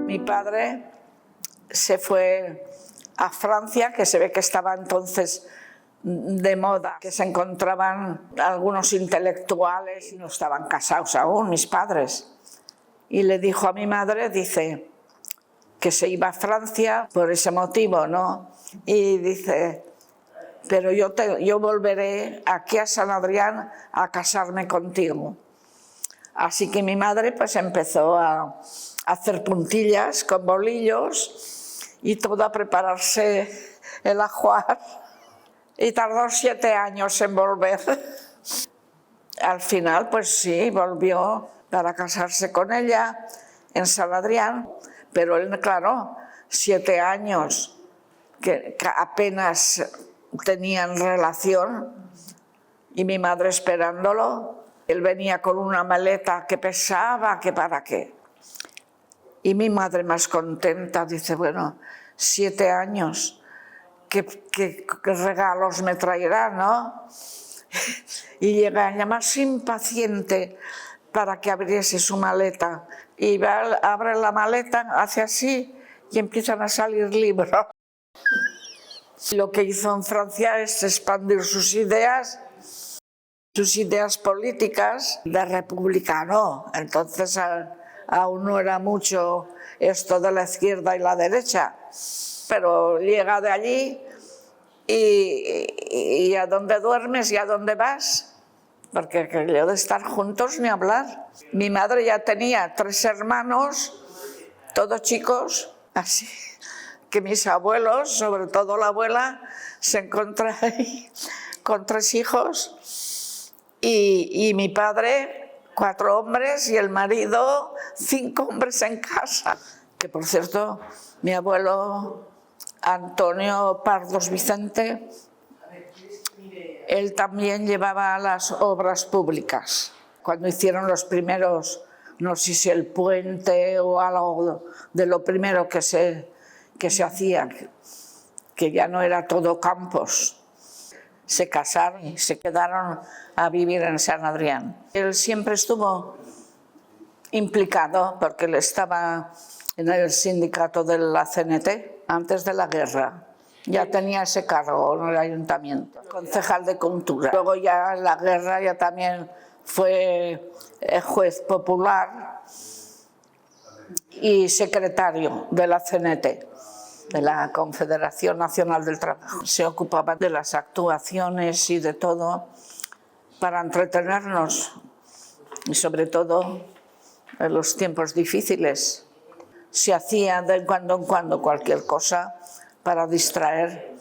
Mi padre se fue a Francia, que se ve que estaba entonces de moda, que se encontraban algunos intelectuales y no estaban casados aún, mis padres. Y le dijo a mi madre, dice, que se iba a Francia por ese motivo, ¿no? Y dice, pero yo volveré aquí a San Adrián a casarme contigo. Así que mi madre pues empezó a hacer puntillas con bolillos y todo, a prepararse el ajuar, y tardó 7 años en volver. Al final pues sí, volvió para casarse con ella en San Adrián, pero él, claro, 7 años que apenas tenían relación, y mi madre esperándolo. Él venía con una maleta que pesaba, que para qué. Y mi madre, más contenta, dice, bueno, 7 años, ¿qué regalos me traerá, no? Y llega ella más impaciente para que abriese su maleta. Y abre la maleta, hace así, y empiezan a salir libros. Lo que hizo en Francia es expandir sus ideas políticas de republicano. Entonces aún no era mucho esto de la izquierda y la derecha, pero llega de allí y ¿a dónde duermes y a dónde vas? Porque aquello de estar juntos ni hablar. Mi madre ya tenía 3 hermanos, todos chicos, así que mis abuelos, sobre todo la abuela, se encontró ahí con 3 hijos, y mi padre 4 hombres y el marido 5 hombres en casa. Que por cierto, mi abuelo Antonio Pardos Vicente, él también llevaba las obras públicas. Cuando hicieron los primeros, no sé si el puente o algo de lo primero que se hacía, que ya no era todo campos, se casaron y se quedaron a vivir en San Adrián. Él siempre estuvo implicado porque él estaba en el sindicato de la CNT antes de la guerra. Ya tenía ese cargo en el ayuntamiento, concejal de cultura. Luego ya en la guerra ya también fue juez popular y secretario de la CNT, de la Confederación Nacional del Trabajo. Se ocupaba de las actuaciones y de todo para entretenernos, y sobre todo en los tiempos difíciles. Se hacía de cuando en cuando cualquier cosa para distraer,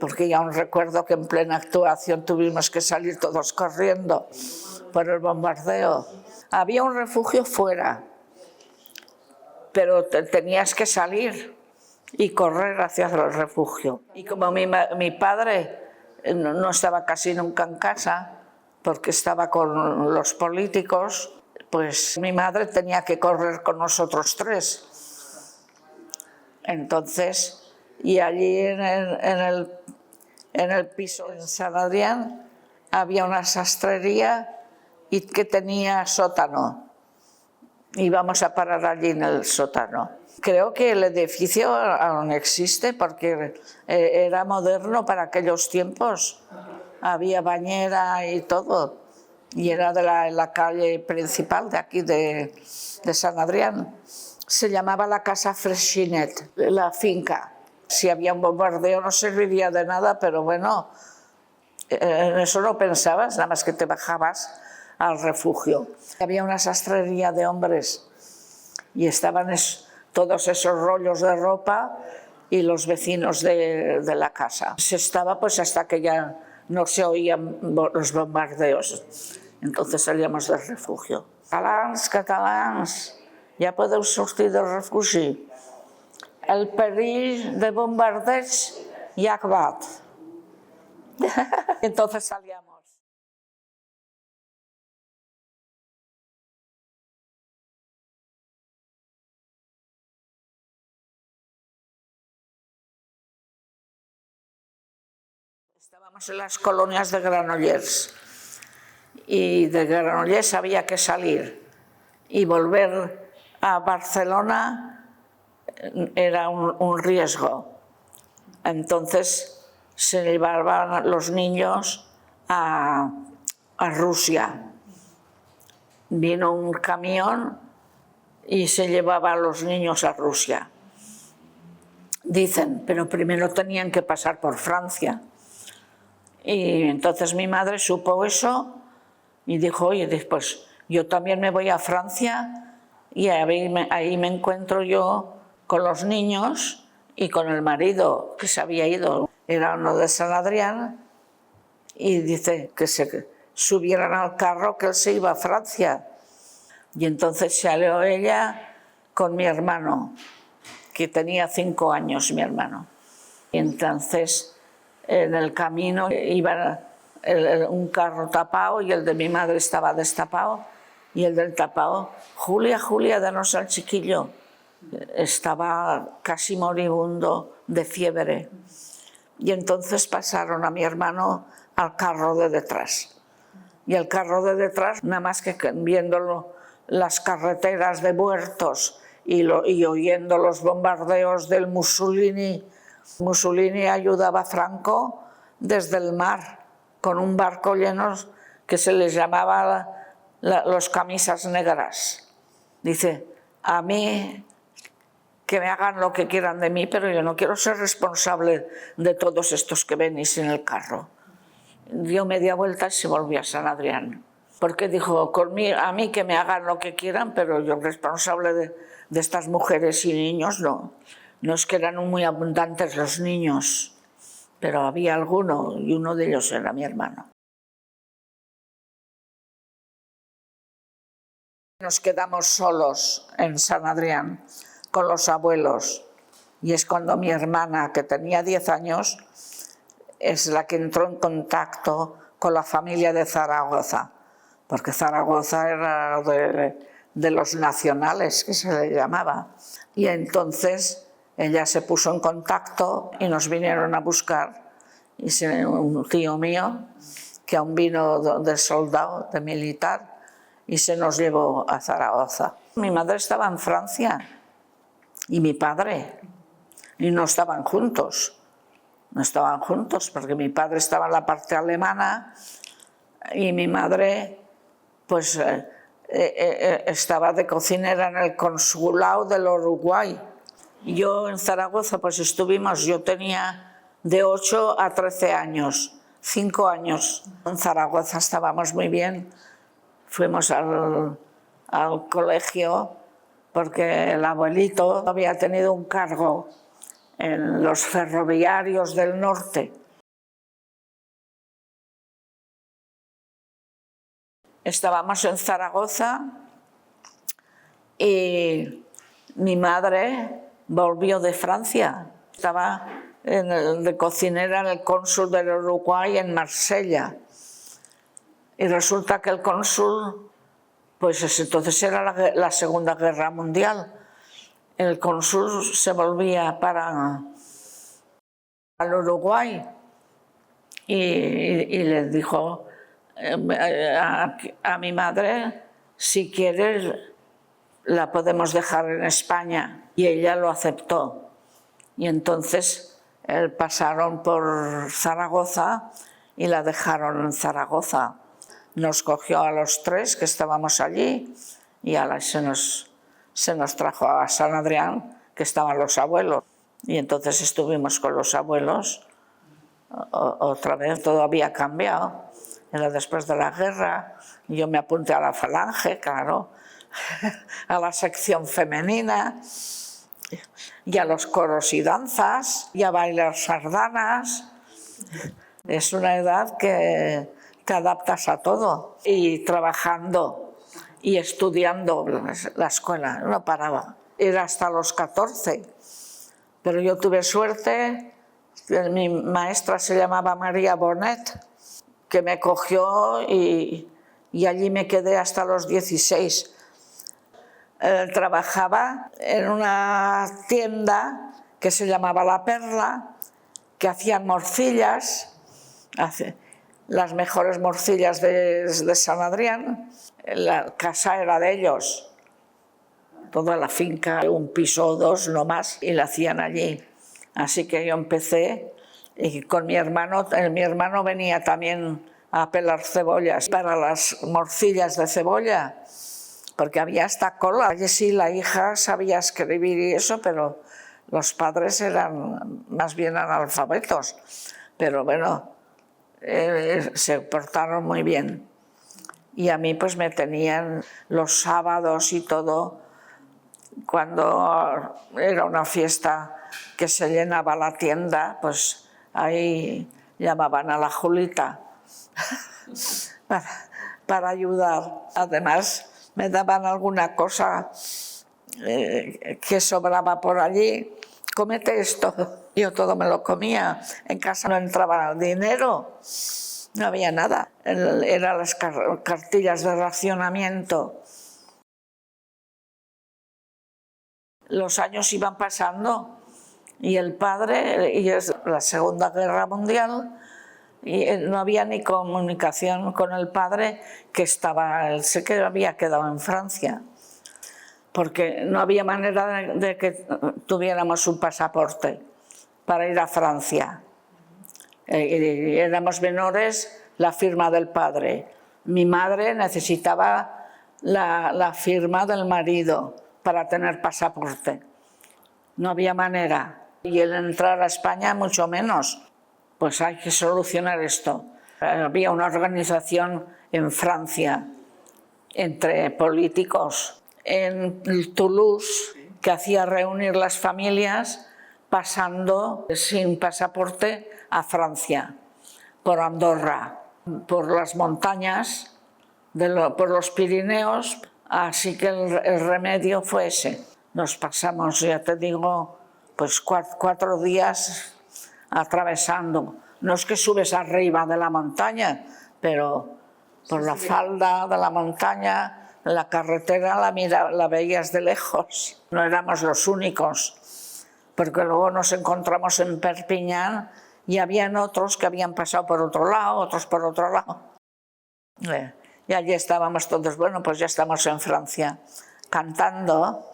porque ya aún recuerdo que en plena actuación tuvimos que salir todos corriendo por el bombardeo. Había un refugio fuera, pero tenías que salir y correr hacia el refugio. Y como mi padre no estaba casi nunca en casa, porque estaba con los políticos, pues mi madre tenía que correr con nosotros 3. Entonces, y allí en el piso en San Adrián había una sastrería y que tenía sótano. Íbamos a parar allí en el sótano. Creo que el edificio aún existe porque era moderno para aquellos tiempos. Había bañera y todo. Y era de la calle principal de aquí de San Adrián. Se llamaba la Casa Freshinet, la finca. Si había un bombardeo no serviría de nada, pero bueno, en eso no pensabas, nada más que te bajabas al refugio. Había una sastrería de hombres y estaban todos esos rollos de ropa y los vecinos de la casa. Se estaba pues hasta que ya no se oían los bombardeos. Entonces salíamos del refugio. Catalans, ja podeu sortir del refugi. El perill de bombardeig ja ha acabat. Entonces salíamos. Estábamos en las colonias de Granollers y de Granollers había que salir y volver a Barcelona era un riesgo. Entonces se llevaban los niños a Rusia. Vino un camión y se llevaba a los niños a Rusia. Dicen, pero primero tenían que pasar por Francia. Y entonces mi madre supo eso y dijo, oye, pues yo también me voy a Francia y ahí me encuentro yo con los niños y con el marido que se había ido. Era uno de San Adrián y dice que se subieran al carro que él se iba a Francia. Y entonces salió ella con mi hermano, que tenía 5 años mi hermano. Y entonces en el camino iba un carro tapado y el de mi madre estaba destapado y el del tapado, Julia, Julia, danos al chiquillo. Estaba casi moribundo de fiebre. Y entonces pasaron a mi hermano al carro de detrás. Y el carro de detrás, nada más que viéndolo, las carreteras de muertos y oyendo los bombardeos del Mussolini. Mussolini ayudaba a Franco desde el mar, con un barco lleno que se les llamaba los camisas negras. Dice, a mí que me hagan lo que quieran de mí, pero yo no quiero ser responsable de todos estos que venís en el carro. Dio media vuelta y se volvió a San Adrián. Porque dijo, a mí que me hagan lo que quieran, pero yo responsable de estas mujeres y niños no. No es que eran muy abundantes los niños, pero había alguno y uno de ellos era mi hermano. Nos quedamos solos en San Adrián con los abuelos y es cuando mi hermana, que tenía 10 años, es la que entró en contacto con la familia de Zaragoza, porque Zaragoza era de los nacionales, que se le llamaba. Y entonces ella se puso en contacto y nos vinieron a buscar. Y un tío mío, que aún vino de soldado, de militar, y se nos llevó a Zaragoza. Mi madre estaba en Francia y mi padre, y no estaban juntos. No estaban juntos porque mi padre estaba en la parte alemana y mi madre pues estaba de cocinera en el consulado del Uruguay. Yo en Zaragoza pues estuvimos, yo tenía de 8 a 13 años, 5 años. En Zaragoza estábamos muy bien, fuimos al colegio porque el abuelito había tenido un cargo en los ferroviarios del norte. Estábamos en Zaragoza y mi madre volvió de Francia. Estaba de cocinera en el cónsul del Uruguay en Marsella. Y resulta que el cónsul, pues entonces era la Segunda Guerra Mundial. El cónsul se volvía para al Uruguay y le dijo a mi madre, si quieres la podemos dejar en España, y ella lo aceptó. Y entonces pasaron por Zaragoza y la dejaron en Zaragoza. Nos cogió a los 3 que estábamos allí y se nos trajo a San Adrián, que estaban los abuelos. Y entonces estuvimos con los abuelos. Otra vez todo había cambiado. Era después de la guerra. Yo me apunté a la Falange, claro, a la sección femenina, y a los coros y danzas, y a bailar sardanas. Es una edad que te adaptas a todo. Y trabajando y estudiando la escuela, no paraba. Era hasta los 14. Pero yo tuve suerte, mi maestra se llamaba María Bonet, que me cogió y allí me quedé hasta los 16. Trabajaba en una tienda que se llamaba La Perla, que hacían morcillas, las mejores morcillas de San Adrián. La casa era de ellos, toda la finca, un piso o dos no más, y la hacían allí. Así que yo empecé, y con mi hermano venía también a pelar cebollas para las morcillas de cebolla, porque había hasta cola. Allí sí, la hija sabía escribir y eso, pero los padres eran más bien analfabetos. Pero bueno, se portaron muy bien. Y a mí pues me tenían los sábados y todo, cuando era una fiesta que se llenaba la tienda, pues ahí llamaban a la Julita para ayudar. Además me daban alguna cosa que sobraba por allí. Cómete esto. Yo todo me lo comía. En casa no entraba el dinero, no había nada. Eran las cartillas de racionamiento. Los años iban pasando y el padre, y es la Segunda Guerra Mundial, y no había ni comunicación con el padre, que él sé que había quedado en Francia, porque no había manera de que tuviéramos un pasaporte para ir a Francia. Éramos menores, la firma del padre. Mi madre necesitaba la firma del marido para tener pasaporte. No había manera. Y el entrar a España mucho menos. Pues hay que solucionar esto. Había una organización en Francia entre políticos en Toulouse que hacía reunir las familias pasando sin pasaporte a Francia, por Andorra, por las montañas, por los Pirineos. Así que el remedio fue ese. Nos pasamos, ya te digo, pues 4 días atravesando. No es que subes arriba de la montaña, pero por la falda de la montaña, la carretera la veías de lejos. No éramos los únicos, porque luego nos encontramos en Perpiñán y habían otros que habían pasado por otro lado, otros por otro lado. Y allí estábamos todos, bueno, pues ya estamos en Francia, cantando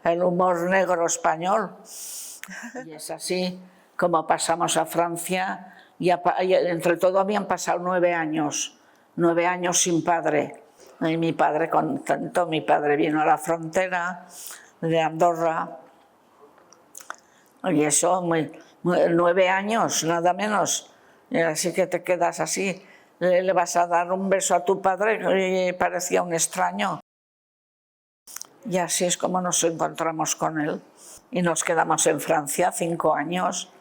el humor negro español. Y es así como pasamos a Francia, y entre todo habían pasado 9 años sin padre. Y mi padre contento, mi padre vino a la frontera de Andorra, y eso, 9 años, nada menos, y así que te quedas así. Le vas a dar un beso a tu padre y parecía un extraño. Y así es como nos encontramos con él. Y nos quedamos en Francia 5 años.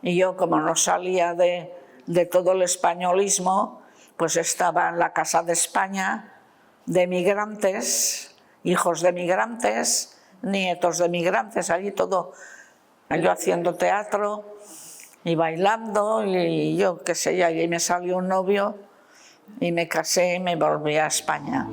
Y yo, como no salía de todo el españolismo, pues estaba en la Casa de España, de migrantes, hijos de migrantes, nietos de migrantes, allí todo. Yo haciendo teatro y bailando, y yo qué sé, y allí me salió un novio y me casé y me volví a España.